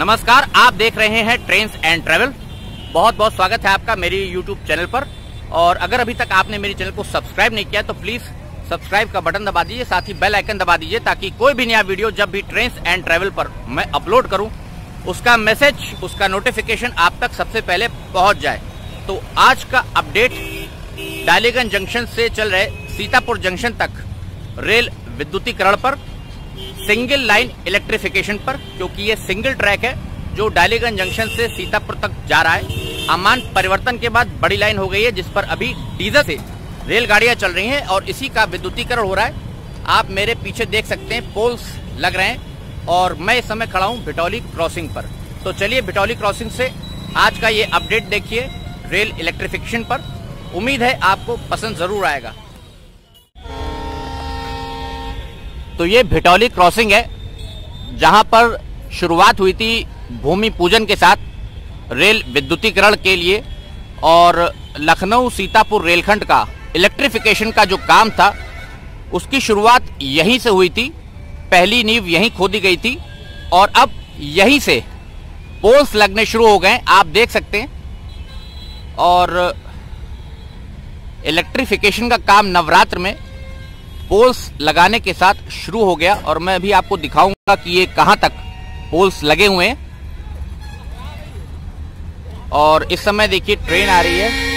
नमस्कार, आप देख रहे हैं ट्रेन्स एंड ट्रेवल। बहुत बहुत स्वागत है आपका मेरी यूट्यूब चैनल पर। और अगर अभी तक आपने मेरी चैनल को सब्सक्राइब नहीं किया तो प्लीज सब्सक्राइब का बटन दबा दीजिए, साथ ही बेल आइकन दबा दीजिए ताकि कोई भी नया वीडियो जब भी ट्रेन्स एंड ट्रेवल पर मैं अपलोड करूं उसका मैसेज, उसका नोटिफिकेशन आप तक सबसे पहले पहुंच जाए। तो आज का अपडेट डालीगंज जंक्शन से चल रहे सीतापुर जंक्शन तक रेल विद्युतीकरण पर, सिंगल लाइन इलेक्ट्रिफिकेशन पर, क्योंकि ये सिंगल ट्रैक है जो डालीगंज जंक्शन से सीतापुर तक जा रहा है। अमान परिवर्तन के बाद बड़ी लाइन हो गई है जिस पर अभी डीजल से रेलगाड़ियां चल रही हैं और इसी का विद्युतीकरण हो रहा है। आप मेरे पीछे देख सकते हैं पोल्स लग रहे हैं और मैं इस समय खड़ा हूं भिटौली क्रॉसिंग पर। तो चलिए भिटौली क्रॉसिंग से आज का ये अपडेट देखिए रेल इलेक्ट्रिफिकेशन पर। उम्मीद है आपको पसंद जरूर आएगा। तो ये भिटौली क्रॉसिंग है जहां पर शुरुआत हुई थी भूमि पूजन के साथ रेल विद्युतीकरण के लिए, और लखनऊ सीतापुर रेलखंड का इलेक्ट्रिफिकेशन का जो काम था उसकी शुरुआत यहीं से हुई थी। पहली नींव यहीं खोदी गई थी और अब यहीं से पोल्स लगने शुरू हो गए, आप देख सकते हैं। और इलेक्ट्रिफिकेशन का काम नवरात्र में पोल्स लगाने के साथ शुरू हो गया और मैं अभी आपको दिखाऊंगा कि ये कहां तक पोल्स लगे हुए हैं। और इस समय देखिए ट्रेन आ रही है।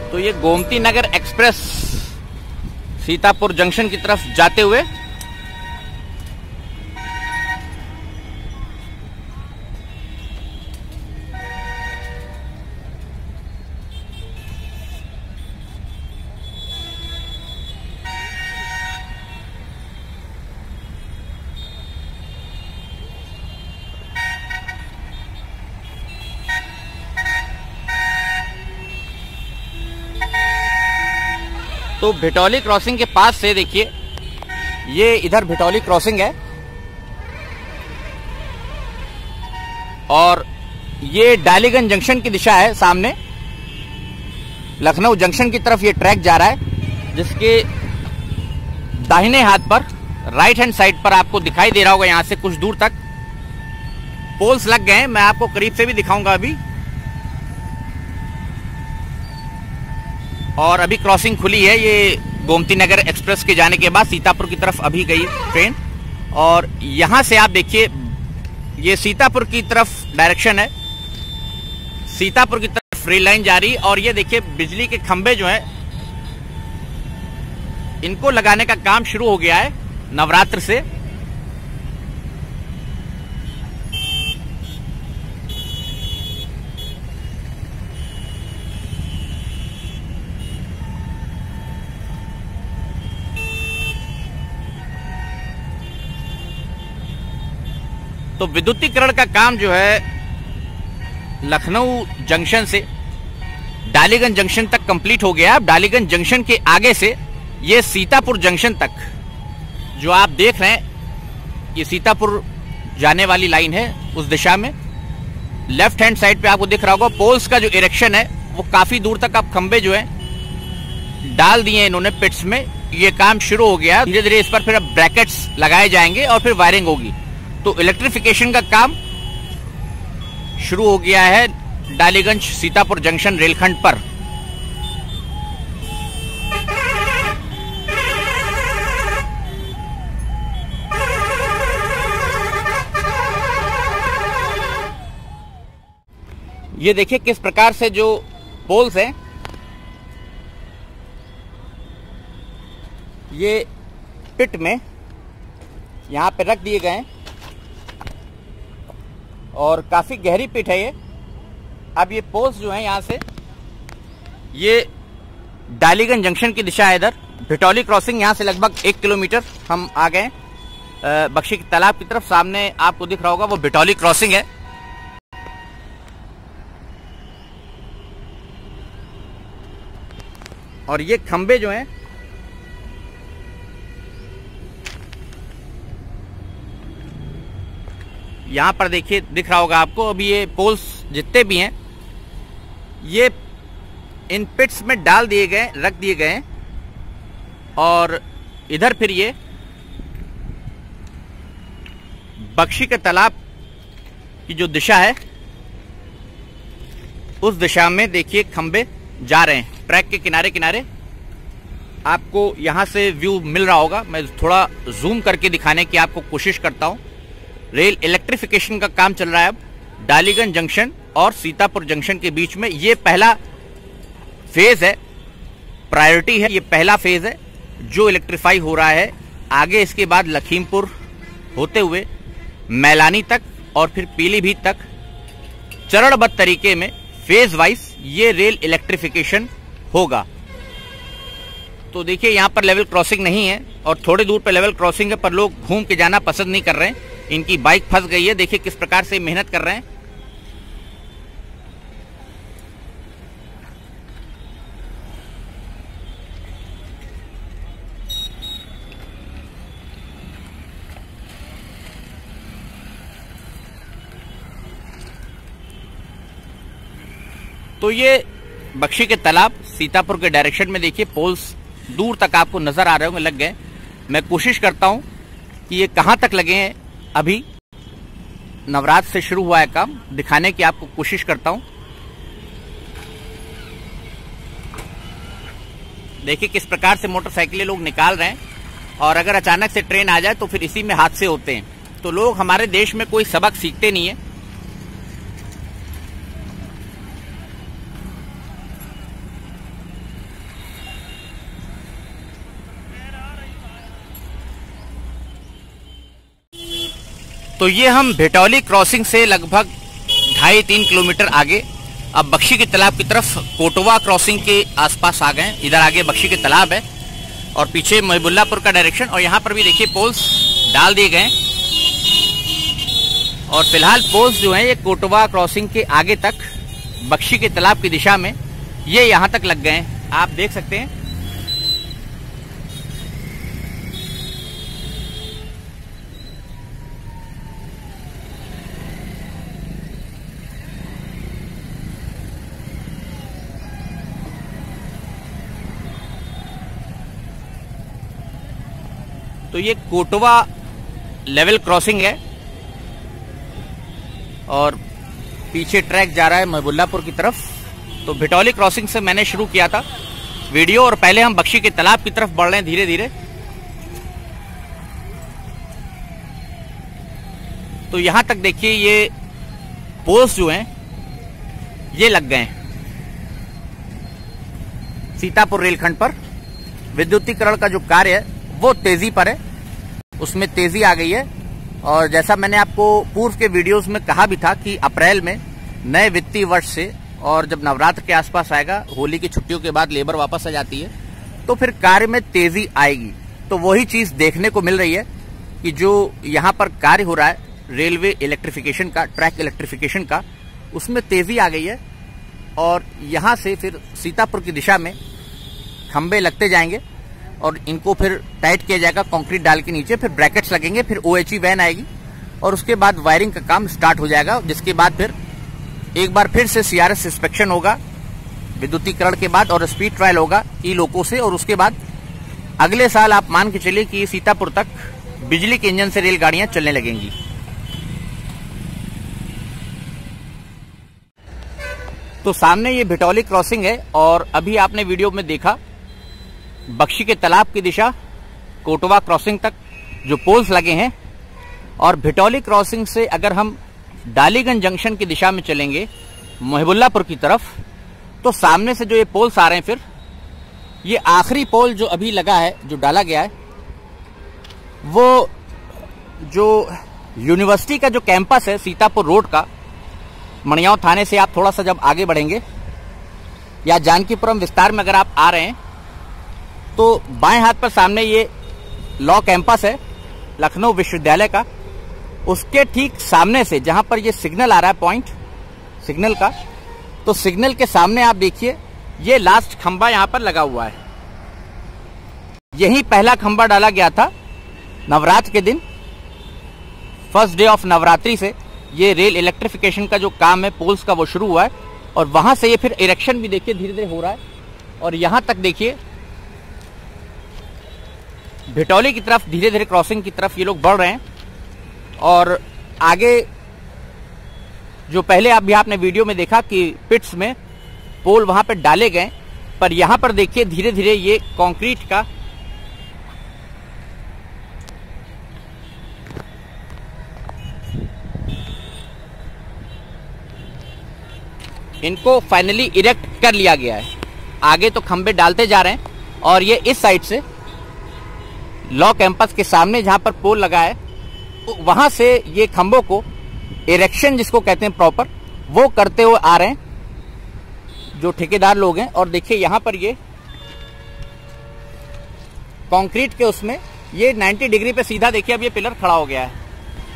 तो ये गोमती नगर एक्सप्रेस सीतापुर जंक्शन की तरफ जाते हुए तो भिटौली क्रॉसिंग के पास से देखिए ये इधर भिटौली क्रॉसिंग है और ये डालीगंज जंक्शन की दिशा है। सामने लखनऊ जंक्शन की तरफ ये ट्रैक जा रहा है जिसके दाहिने हाथ पर राइट हैंड साइड पर आपको दिखाई दे रहा होगा यहां से कुछ दूर तक पोल्स लग गए हैं। मैं आपको करीब से भी दिखाऊंगा अभी। और अभी क्रॉसिंग खुली है ये गोमती नगर एक्सप्रेस के जाने के बाद सीतापुर की तरफ अभी गई ट्रेन। और यहां से आप देखिए ये सीतापुर की तरफ डायरेक्शन है, सीतापुर की तरफ रेल लाइन जा रही। और ये देखिए बिजली के खंभे जो हैं इनको लगाने का काम शुरू हो गया है नवरात्र से। तो विद्युतीकरण का काम जो है लखनऊ जंक्शन से डालीगंज जंक्शन तक कंप्लीट हो गया। अब डालीगंज जंक्शन के आगे से ये सीतापुर जंक्शन तक जो आप देख रहे हैं ये सीतापुर जाने वाली लाइन है। उस दिशा में लेफ्ट हैंड साइड पे आपको दिख रहा होगा पोल्स का जो इरेक्शन है वो काफी दूर तक आप खंबे जो है डाल दिए इन्होंने पिट्स में। ये काम शुरू हो गया। धीरे धीरे इस पर फिर अब ब्रैकेट्स लगाए जाएंगे और फिर वायरिंग होगी। तो इलेक्ट्रिफिकेशन का काम शुरू हो गया है डालीगंज सीतापुर जंक्शन रेलखंड पर। ये देखिए किस प्रकार से जो पोल्स हैं ये पिट में यहाँ पे रख दिए गए हैं और काफी गहरी पिट है ये। अब ये पोल्स जो है यहाँ से ये डालीगंज जंक्शन की दिशा है, इधर भिटौली क्रॉसिंग, यहाँ से लगभग 1 किलोमीटर हम आ गए बख्शी के तालाब की तरफ। सामने आपको दिख रहा होगा वो भिटौली क्रॉसिंग है। और ये खंबे जो हैं यहां पर देखिए दिख रहा होगा आपको। अभी ये पोल्स जितने भी हैं ये इन पिट्स में डाल दिए गए, रख दिए गए हैं और इधर फिर ये बख्शी के तालाब की जो दिशा है उस दिशा में देखिए खंबे जा रहे हैं। ट्रैक के किनारे किनारे आपको यहां से व्यू मिल रहा होगा। मैं थोड़ा जूम करके दिखाने की आपको कोशिश करता हूं। रेल इलेक्ट्रिफिकेशन का काम चल रहा है अब डालीगंज जंक्शन और सीतापुर जंक्शन के बीच में। ये पहला फेज है, प्रायोरिटी है, ये पहला फेज है जो इलेक्ट्रीफाई हो रहा है। आगे इसके बाद लखीमपुर होते हुए मैलानी तक और फिर पीलीभीत तक चरणबद्ध तरीके में फेज वाइज ये रेल इलेक्ट्रिफिकेशन होगा। तो देखिए यहाँ पर लेवल क्रॉसिंग नहीं है और थोड़ी दूर पे लेवल क्रॉसिंग है, पर लोग घूम के जाना पसंद नहीं कर रहे हैं। इनकी बाइक फंस गई है, देखिए किस प्रकार से मेहनत कर रहे हैं। तो ये बख्शी के तालाब सीतापुर के डायरेक्शन में देखिए पोल्स दूर तक आपको नजर आ रहे होंगे, लग गए। मैं कोशिश करता हूं कि ये कहां तक लगे हैं। अभी नवरात्र से शुरू हुआ है काम, दिखाने की आपको कोशिश करता हूं। देखिए किस प्रकार से मोटरसाइकिलें लोग निकाल रहे हैं और अगर अचानक से ट्रेन आ जाए तो फिर इसी में हादसे होते हैं। तो लोग हमारे देश में कोई सबक सीखते नहीं है। तो ये हम भिटौली क्रॉसिंग से लगभग 2.5-3 किलोमीटर आगे अब बख्शी के तालाब की तरफ कोटवा क्रॉसिंग के आसपास आ गए। इधर आगे बख्शी के तालाब है और पीछे महबुल्लापुर का डायरेक्शन। और यहाँ पर भी देखिए पोल्स डाल दिए गए और फिलहाल पोल्स जो हैं ये कोटवा क्रॉसिंग के आगे तक बख्शी के तालाब की दिशा में ये यहाँ तक लग गए हैं, आप देख सकते हैं। तो ये कोटवा लेवल क्रॉसिंग है और पीछे ट्रैक जा रहा है महबुल्लापुर की तरफ। तो भिटौली क्रॉसिंग से मैंने शुरू किया था वीडियो और पहले हम बख्शी के तालाब की तरफ बढ़ रहे हैं धीरे धीरे। तो यहां तक देखिए ये पोल्स जो हैं ये लग गए हैं सीतापुर रेलखंड पर। विद्युतीकरण का जो कार्य है वो तेजी पर है, उसमें तेजी आ गई है। और जैसा मैंने आपको पूर्व के वीडियोस में कहा भी था कि अप्रैल में नए वित्तीय वर्ष से और जब नवरात्र के आसपास आएगा, होली की छुट्टियों के बाद लेबर वापस आ जाती है, तो फिर कार्य में तेजी आएगी। तो वही चीज देखने को मिल रही है कि जो यहाँ पर कार्य हो रहा है रेलवे इलेक्ट्रिफिकेशन का, ट्रैक इलेक्ट्रिफिकेशन का, उसमें तेजी आ गई है। और यहाँ से फिर सीतापुर की दिशा में खंबे लगते जाएंगे और इनको फिर टाइट किया जाएगा कंक्रीट डाल के नीचे, फिर ब्रैकेट्स लगेंगे, फिर OHE वैन आएगी और उसके बाद वायरिंग का काम स्टार्ट हो जाएगा। जिसके बाद फिर एक बार फिर से CRS इंस्पेक्शन होगा विद्युतीकरण के बाद और स्पीड ट्रायल होगा ई-लोको से। और उसके बाद अगले साल आप मान के चलिए कि सीतापुर तक बिजली के इंजन से रेलगाड़ियां चलने लगेंगी। तो सामने ये भिटौली क्रॉसिंग है और अभी आपने वीडियो में देखा बख्शी के तालाब की दिशा कोटवा क्रॉसिंग तक जो पोल्स लगे हैं। और भिटौली क्रॉसिंग से अगर हम डालीगंज जंक्शन की दिशा में चलेंगे मोहिबुल्लापुर की तरफ। तो सामने से जो ये पोल्स आ रहे हैं, फिर ये आखिरी पोल जो अभी लगा है, जो डाला गया है, वो जो यूनिवर्सिटी का जो कैंपस है सीतापुर रोड का, मणियाव थाने से आप थोड़ा सा जब आगे बढ़ेंगे या जानकीपुरम विस्तार में अगर आप आ रहे हैं तो बाएं हाथ पर सामने ये लॉ कैंपस है लखनऊ विश्वविद्यालय का। उसके ठीक सामने से जहां पर ये सिग्नल आ रहा है, पॉइंट सिग्नल का, तो सिग्नल के सामने आप देखिए ये लास्ट खंबा यहां पर लगा हुआ है। यही पहला खंबा डाला गया था नवरात्र के दिन, फर्स्ट डे ऑफ नवरात्रि से ये रेल इलेक्ट्रिफिकेशन का जो काम है पोल्स का वो शुरू हुआ है। और वहां से ये फिर इरेक्शन भी देखिए धीरे धीरे हो रहा है। और यहां तक देखिए भिटौली की तरफ धीरे धीरे क्रॉसिंग की तरफ ये लोग बढ़ रहे हैं। और आगे जो पहले अभी आपने वीडियो में देखा कि पिट्स में पोल वहां पर डाले गए, पर यहां पर देखिए धीरे धीरे ये कंक्रीट का इनको फाइनली इरेक्ट कर लिया गया है। आगे तो खंबे डालते जा रहे हैं और ये इस साइड से लॉ कैंपस के सामने जहां पर पोल लगा है तो वहां से ये खंबों को इरेक्शन जिसको कहते हैं प्रॉपर, वो करते हुए आ रहे हैं जो ठेकेदार लोग हैं। और देखिए यहां पर ये कंक्रीट के उसमें ये 90 डिग्री पे सीधा देखिए अब ये पिलर खड़ा हो गया है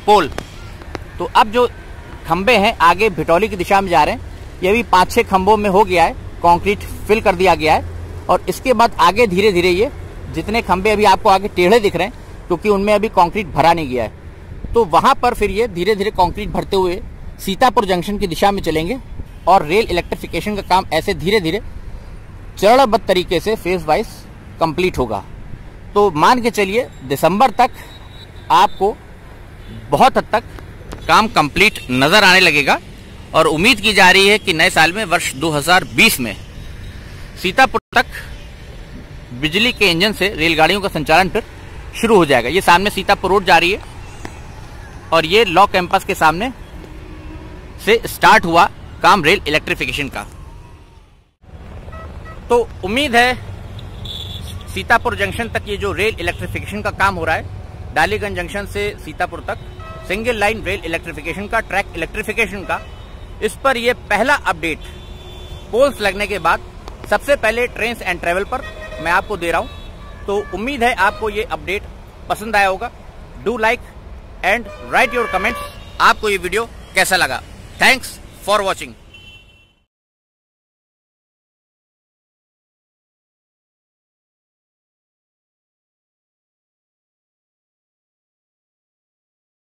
पोल। तो अब जो खंबे हैं आगे भिटौली की दिशा में जा रहे हैं, ये भी 5-6 खंभों में हो गया है, कंक्रीट फिल कर दिया गया है। और इसके बाद आगे धीरे धीरे ये जितने खंबे अभी आपको आगे टेढ़े दिख रहे हैं क्योंकि उनमें अभी कंक्रीट भरा नहीं गया है, तो वहां पर फिर ये धीरे धीरे कंक्रीट भरते हुए सीतापुर जंक्शन की दिशा में चलेंगे। और रेल इलेक्ट्रिफिकेशन का काम ऐसे धीरे धीरे चरणबद्ध तरीके से फेज वाइज कंप्लीट होगा। तो मान के चलिए दिसंबर तक आपको बहुत हद तक काम कंप्लीट नजर आने लगेगा। और उम्मीद की जा रही है कि नए साल में वर्ष 2020 में सीतापुर तक बिजली के इंजन से रेलगाड़ियों का संचालन फिर शुरू हो जाएगा। ये सामने सीतापुर रोड जा रही है और ये लॉ कैंपस के सामने से स्टार्ट हुआ काम रेल इलेक्ट्रिफिकेशन का। तो उम्मीद है सीतापुर जंक्शन तक ये जो रेल इलेक्ट्रिफिकेशन का काम हो रहा है, डालीगंज जंक्शन से सीतापुर तक सिंगल लाइन रेल इलेक्ट्रिफिकेशन का, ट्रैक इलेक्ट्रिफिकेशन का, इस पर यह पहला अपडेट पोल्स लगने के बाद सबसे पहले ट्रेन्स एंड ट्रेवल पर मैं आपको दे रहा हूं। तो उम्मीद है आपको ये अपडेट पसंद आया होगा। Do like and right your comments, आपको ये वीडियो कैसा लगा। Thanks for watching.